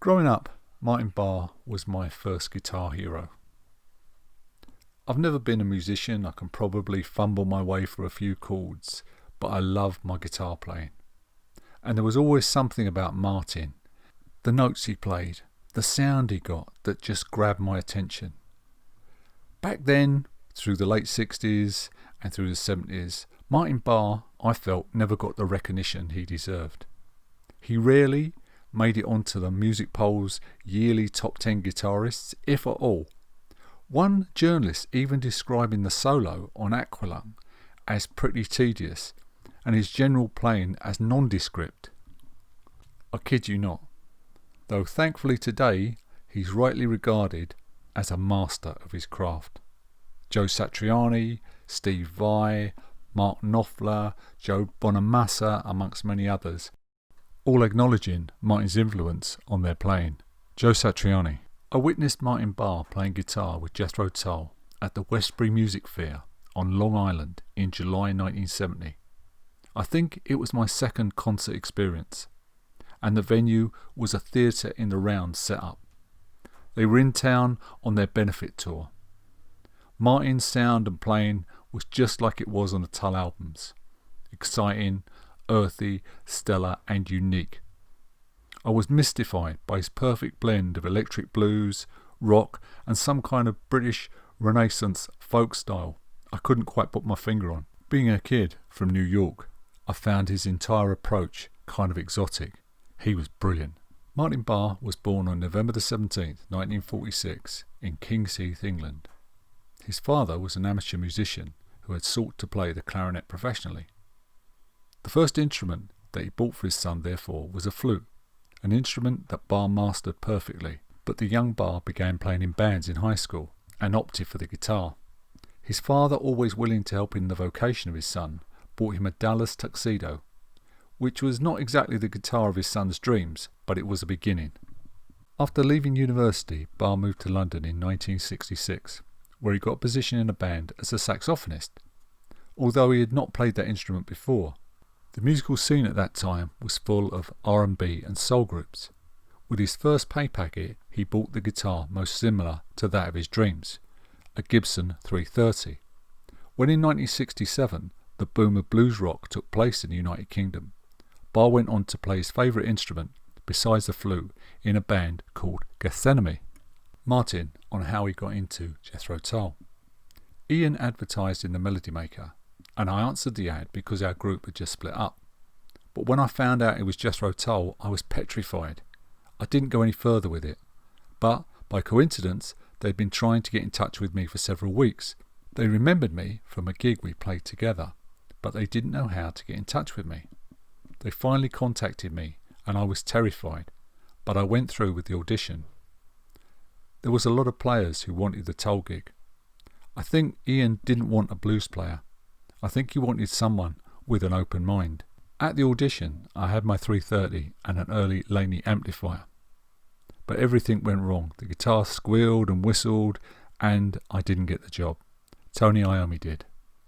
Growing up, Martin Barre was my first guitar hero. I've never been a musician. I can probably fumble my way through a few chords, but I love my guitar playing. And there was always something about Martin, the notes he played, the sound he got, that just grabbed my attention. Back then, through the late 60s and through the 70s, Martin Barre, I felt, never got the recognition he deserved. He rarely made it onto the Music Poll's yearly top 10 guitarists, if at all. One journalist even describing the solo on Aqualung as pretty tedious and his general playing as nondescript. I kid you not, though thankfully today he's rightly regarded as a master of his craft. Joe Satriani, Steve Vai, Mark Knopfler, Joe Bonamassa, amongst many others, all acknowledging Martin's influence on their playing. Joe Satriani. I witnessed Martin Barre playing guitar with Jethro Tull at the Westbury Music Fair on Long Island in July 1970. I think it was my second concert experience, and the venue was a theatre in the round set up. They were in town on their benefit tour. Martin's sound and playing was just like it was on the Tull albums. Exciting, earthy, stellar and unique. I was mystified by his perfect blend of electric blues, rock and some kind of British Renaissance folk style I couldn't quite put my finger on. Being a kid from New York, I found his entire approach kind of exotic. He was brilliant. Martin Barre was born on November the 17th, 1946 in Kings Heath, England. His father was an amateur musician who had sought to play the clarinet professionally. The first instrument that he bought for his son, therefore, was a flute, an instrument that Barre mastered perfectly, but the young Barre began playing in bands in high school and opted for the guitar. His father, always willing to help in the vocation of his son, bought him a Dallas tuxedo, which was not exactly the guitar of his son's dreams, but it was a beginning. After leaving university, Barre moved to London in 1966, where he got a position in a band as a saxophonist, although he had not played that instrument before. The musical scene at that time was full of R&B and soul groups. With his first pay packet, he bought the guitar most similar to that of his dreams, a Gibson 330. When in 1967 the boom of blues rock took place in the United Kingdom, Barre went on to play his favourite instrument, besides the flute, in a band called Gethsemane. Martin on how he got into Jethro Tull. Ian advertised in the Melody Maker, and I answered the ad because our group had just split up. But when I found out it was Jethro Tull, I was petrified. I didn't go any further with it. But, by coincidence, they'd been trying to get in touch with me for several weeks. They remembered me from a gig we played together, but they didn't know how to get in touch with me. They finally contacted me, and I was terrified, but I went through with the audition. There was a lot of players who wanted the Tull gig. I think Ian didn't want a blues player. I think he wanted someone with an open mind. At the audition, I had my 330 and an early Laney amplifier. But everything went wrong. The guitar squealed and whistled, and I didn't get the job. Tony Iommi did.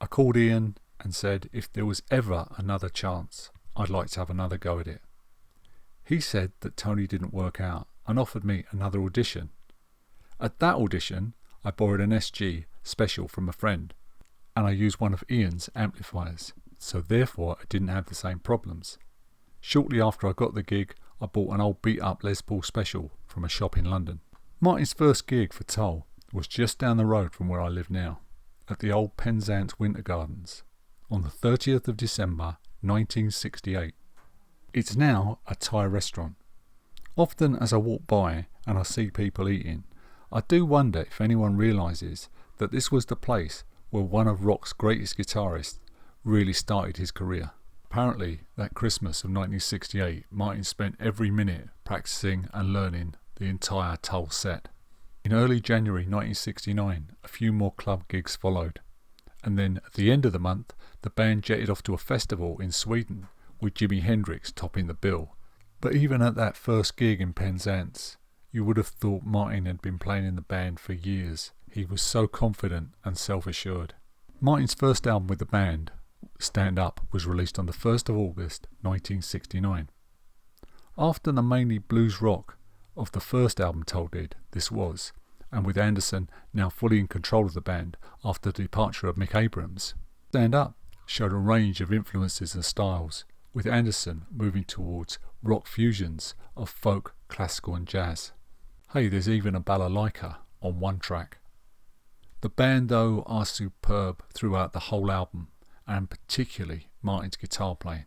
I called Ian and said if there was ever another chance, I'd like to have another go at it. He said that Tony didn't work out and offered me another audition. At that audition, I borrowed an SG special from a friend, and I used one of Ian's amplifiers, so therefore I didn't have the same problems. Shortly after I got the gig, I bought an old beat-up Les Paul special from a shop in London. Martin's first gig for Tull was just down the road from where I live now, at the old Penzance Winter Gardens, on the 30th of December 1968. It's now a Thai restaurant. Often as I walk by and I see people eating, I do wonder if anyone realises that this was the place where one of rock's greatest guitarists really started his career. Apparently, that Christmas of 1968, Martin spent every minute practicing and learning the entire Tull set. In early January 1969, a few more club gigs followed, and then at the end of the month, the band jetted off to a festival in Sweden with Jimi Hendrix topping the bill. But even at that first gig in Penzance, you would have thought Martin had been playing in the band for years. He was so confident and self-assured. Martin's first album with the band, Stand Up, was released on the 1st of August 1969. After the mainly blues rock of the first album Tull did, this was, and with Anderson now fully in control of the band after the departure of Mick Abrams. Stand Up showed a range of influences and styles, with Anderson moving towards rock fusions of folk, classical and jazz. Hey, there's even a balalaika on one track. The band though are superb throughout the whole album, and particularly Martin's guitar playing.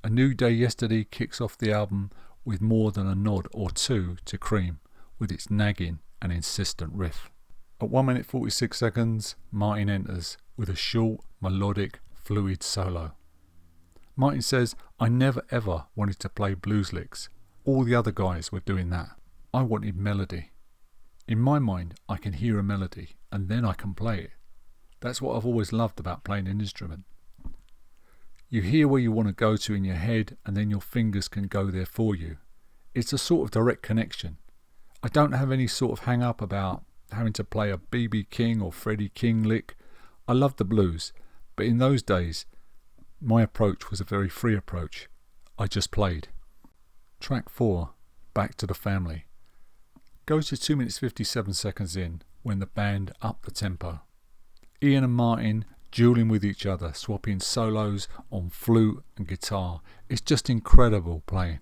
A New Day Yesterday kicks off the album with more than a nod or two to Cream, with its nagging and insistent riff. At 1 minute 46 seconds, Martin enters with a short, melodic, fluid solo. Martin says, "I never ever wanted to play blues licks. All the other guys were doing that. I wanted melody. In my mind, I can hear a melody and then I can play it. That's what I've always loved about playing an instrument. You hear where you want to go to in your head and then your fingers can go there for you. It's a sort of direct connection. I don't have any sort of hang up about having to play a B.B. King or Freddie King lick. I love the blues, but in those days, my approach was a very free approach. I just played." Track 4, Back to the Family, goes to 2 minutes 57 seconds in when the band upped the tempo. Ian and Martin dueling with each other, swapping solos on flute and guitar. It's just incredible playing.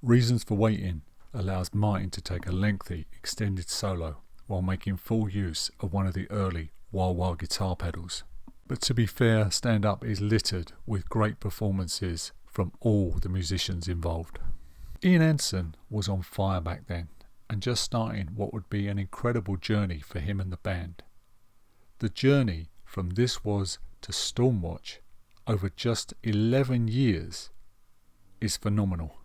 Reasons for Waiting allows Martin to take a lengthy, extended solo while making full use of one of the early wah-wah guitar pedals. But to be fair, Stand Up is littered with great performances from all the musicians involved. Ian Anderson was on fire back then, and just starting what would be an incredible journey for him and the band. The journey from This Was to Stormwatch over just 11 years is phenomenal.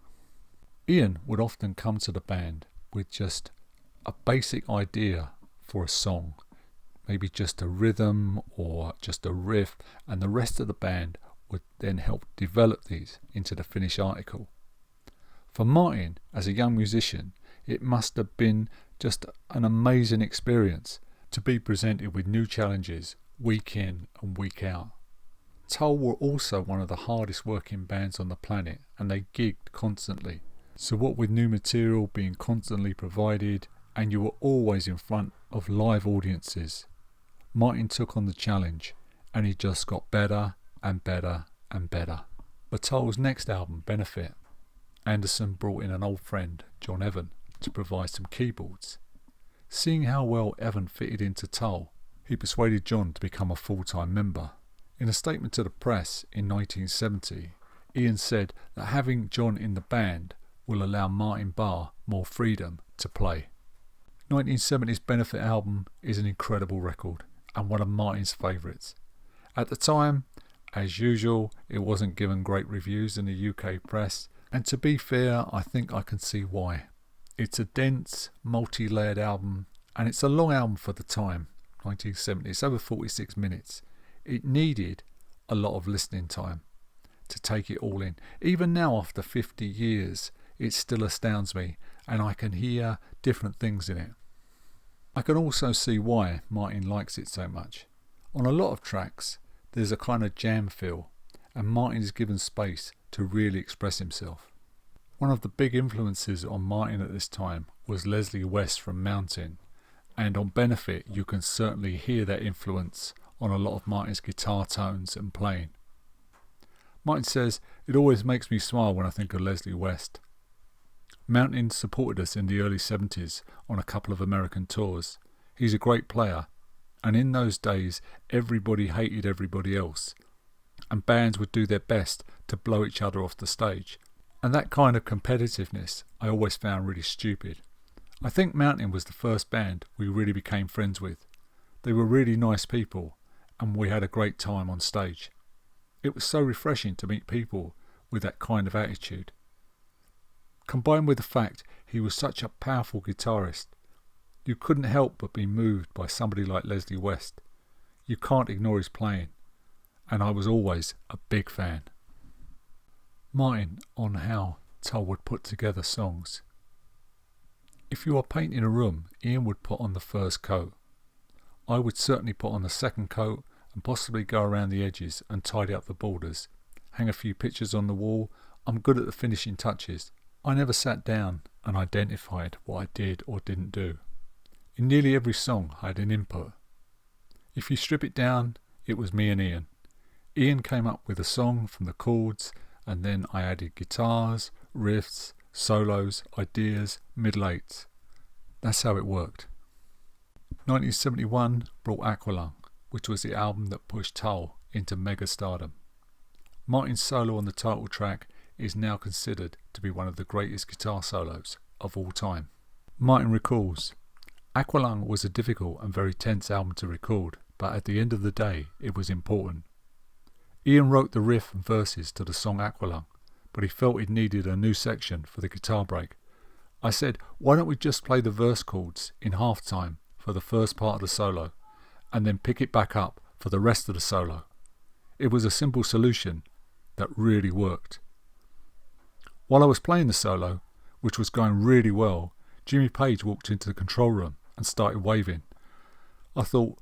Ian would often come to the band with just a basic idea for a song, maybe just a rhythm or just a riff, and the rest of the band would then help develop these into the finished article. For Martin, as a young musician, it must have been just an amazing experience to be presented with new challenges week in and week out. Tull were also one of the hardest working bands on the planet, and they gigged constantly. So what with new material being constantly provided, and you were always in front of live audiences, Martin took on the challenge, and he just got better and better and better. For Tull's next album, Benefit, Anderson brought in an old friend, John Evan, to provide some keyboards. Seeing how well Evan fitted into Tull, he persuaded John to become a full-time member. In a statement to the press in 1970, Ian said that having John in the band will allow Martin Barre more freedom to play. 1970's Benefit album is an incredible record and one of Martin's favourites. At the time, as usual, it wasn't given great reviews in the UK press, and to be fair, I think I can see why. It's a dense, multi-layered album, and it's a long album for the time, 1970. It's over 46 minutes. It needed a lot of listening time to take it all in. Even now, after 50 years, it still astounds me, and I can hear different things in it. I can also see why Martin likes it so much. On a lot of tracks, there's a kind of jam feel, and Martin is given space to really express himself. One of the big influences on Martin at this time was Leslie West from Mountain, and on Benefit you can certainly hear that influence on a lot of Martin's guitar tones and playing. Martin says, "It always makes me smile when I think of Leslie West." Mountain supported us in the early 70s on a couple of American tours. He's a great player, and in those days everybody hated everybody else, and bands would do their best to blow each other off the stage. And that kind of competitiveness I always found really stupid. I think Mountain was the first band we really became friends with. They were really nice people, and we had a great time on stage. It was so refreshing to meet people with that kind of attitude. Combined with the fact he was such a powerful guitarist, you couldn't help but be moved by somebody like Leslie West. You can't ignore his playing, and I was always a big fan. Martin on how Tull would put together songs. If you are painting a room, Ian would put on the first coat. I would certainly put on the second coat and possibly go around the edges and tidy up the borders, hang a few pictures on the wall. I'm good at the finishing touches. I never sat down and identified what I did or didn't do. In nearly every song I had an input. If you strip it down, it was me and Ian. Ian came up with a song from the chords, and then I added guitars, riffs, solos, ideas, middle eights. That's how it worked. 1971 brought Aqualung, which was the album that pushed Tull into mega stardom. Martin's solo on the title track is now considered to be one of the greatest guitar solos of all time. Martin recalls, Aqualung was a difficult and very tense album to record, but at the end of the day it was important. Ian wrote the riff and verses to the song Aqualung, but he felt it needed a new section for the guitar break. I said, why don't we just play the verse chords in half time for the first part of the solo, and then pick it back up for the rest of the solo. It was a simple solution that really worked. While I was playing the solo, which was going really well, Jimmy Page walked into the control room and started waving. I thought,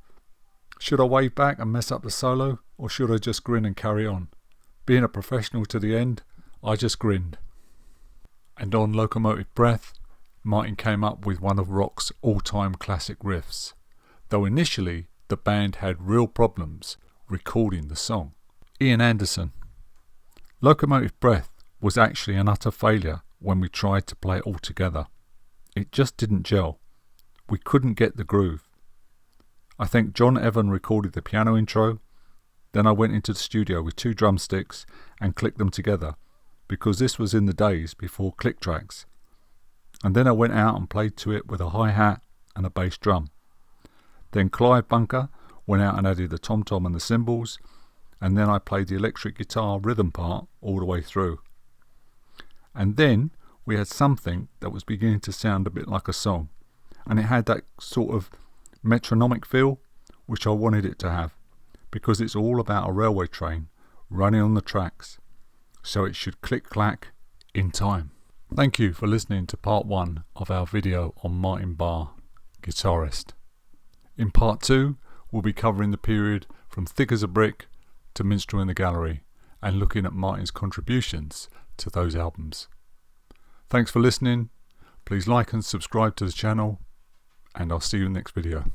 should I wave back and mess up the solo, or should I just grin and carry on? Being a professional to the end, I just grinned. And on Locomotive Breath, Martin came up with one of rock's all-time classic riffs, though initially the band had real problems recording the song. Ian Anderson. Locomotive Breath was actually an utter failure when we tried to play it all together. It just didn't gel. We couldn't get the groove. I think John Evan recorded the piano intro, then I went into the studio with 2 drumsticks and clicked them together, because this was in the days before click tracks. And then I went out and played to it with a hi-hat and a bass drum. Then Clive Bunker went out and added the tom-tom and the cymbals, and then I played the electric guitar rhythm part all the way through. And then we had something that was beginning to sound a bit like a song, and it had that sort of metronomic feel which I wanted it to have, because it's all about a railway train running on the tracks, so it should click-clack in time. Thank you for listening to part 1 of our video on Martin Barre, guitarist. In part 2 we'll be covering the period from Thick as a Brick to Minstrel in the Gallery and looking at Martin's contributions to those albums. Thanks for listening. Please like and subscribe to the channel, and I'll see you in the next video.